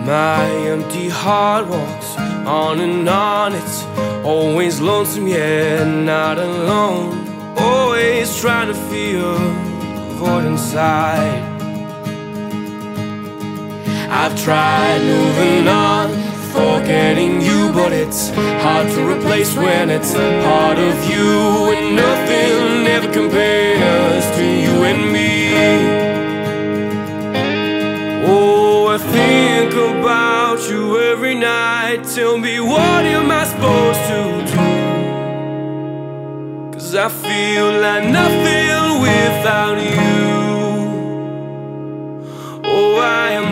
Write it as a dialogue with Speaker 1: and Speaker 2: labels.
Speaker 1: My empty heart walks on and on. It's always lonesome yet not alone. Always trying to feel a void inside. I've tried moving on, forgetting you, but it's hard to replace when it's part of you. And nothing ever compares to you and me. Oh, I think about you every night. Tell me, what am I supposed to do? 'Cause I feel like nothing without you. Oh, I am